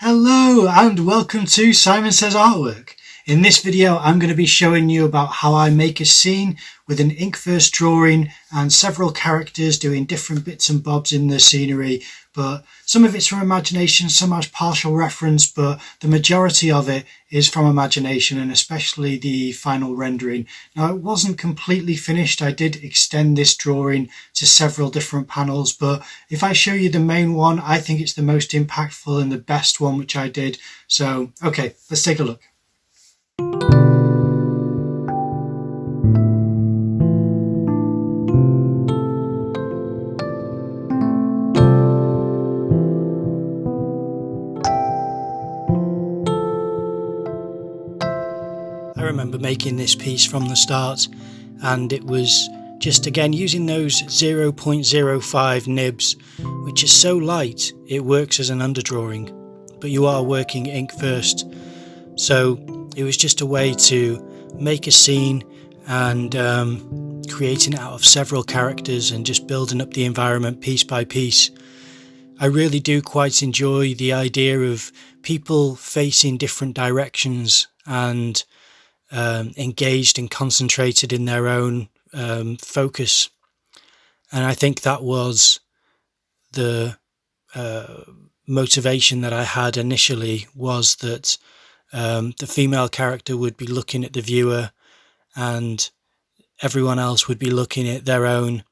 Hello and welcome to Simon Says Artwork. In this video I'm going to be showing you about how I make a scene with an ink first drawing and several characters doing different bits and bobs in the scenery, but some of it's from imagination, some has partial reference, but the majority of it is from imagination, and especially the final rendering. Now, it wasn't completely finished. I did extend this drawing to several different panels, but if I show you the main one, I think it's the most impactful and the best one which I did. So okay, let's take a look. I remember making this piece from the start, and it was just again using those 0.05 nibs, which is so light it works as an underdrawing, but you are working ink first. So it was just a way to make a scene and creating it out of several characters and just building up the environment piece by piece. I really do quite enjoy the idea of people facing different directions and engaged and concentrated in their own focus, and I think that was the motivation that I had initially, was that the female character would be looking at the viewer and everyone else would be looking at their own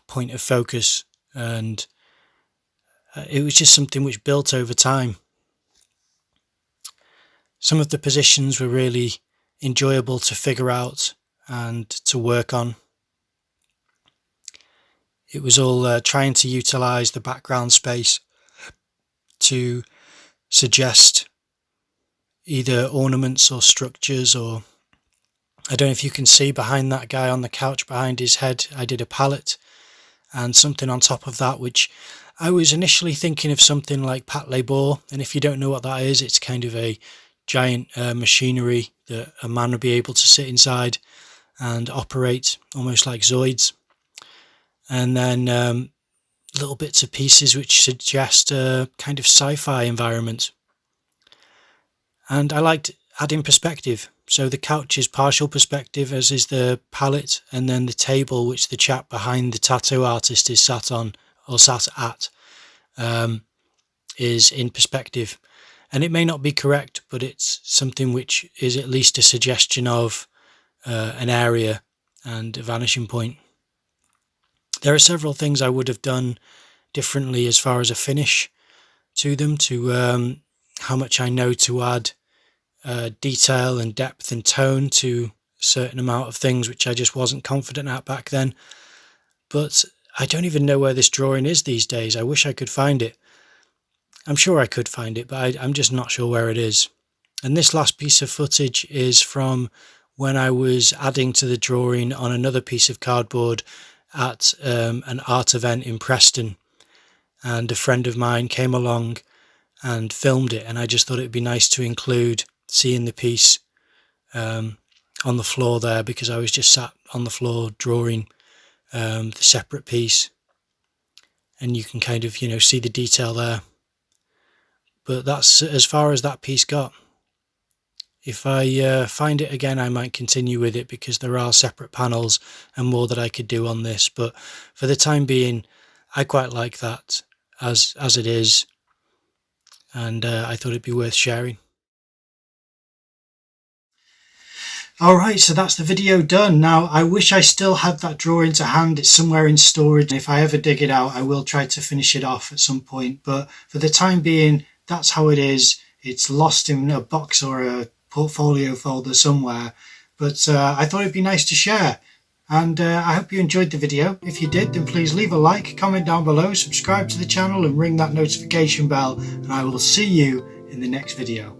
point of focus, and it was just something which built over time. Some of the positions were really enjoyable to figure out and to work on. It was all trying to utilize the background space to suggest either ornaments or structures, or I don't know if you can see behind that guy on the couch behind his head, I did a palette and something on top of that, which I was initially thinking of something like pâte bord, and if you don't know what that is, it's kind of a giant machinery that a man would be able to sit inside and operate almost like Zoids, and then little bits of pieces which suggest a kind of sci-fi environment. And I liked adding perspective, so the couch is partial perspective, as is the palette, and then the table which the chap behind the tattoo artist is sat on or sat at is in perspective. And it may not be correct, but it's something which is at least a suggestion of an area and a vanishing point. There are several things I would have done differently as far as a finish to them, to how much I know to add detail and depth and tone to a certain amount of things which I just wasn't confident at back then. But I don't even know where this drawing is these days. I wish I could find it. I'm sure I could find it, but I'm just not sure where it is. And this last piece of footage is from when I was adding to the drawing on another piece of cardboard at an art event in Preston. And a friend of mine came along and filmed it, and I just thought it'd be nice to include seeing the piece on the floor there, because I was just sat on the floor drawing the separate piece, and you can kind of, see the detail there. But that's as far as that piece got. If I find it again, I might continue with it, because there are separate panels and more that I could do on this. But for the time being, I quite like that as it is, and I thought it'd be worth sharing. Alright, so that's the video done. Now, I wish I still had that drawing to hand. It's somewhere in storage. If I ever dig it out, I will try to finish it off at some point. But for the time being, that's how it is. It's lost in a box or a portfolio folder somewhere. But I thought it'd be nice to share. And I hope you enjoyed the video. If you did, then please leave a like, comment down below, subscribe to the channel and ring that notification bell. And I will see you in the next video.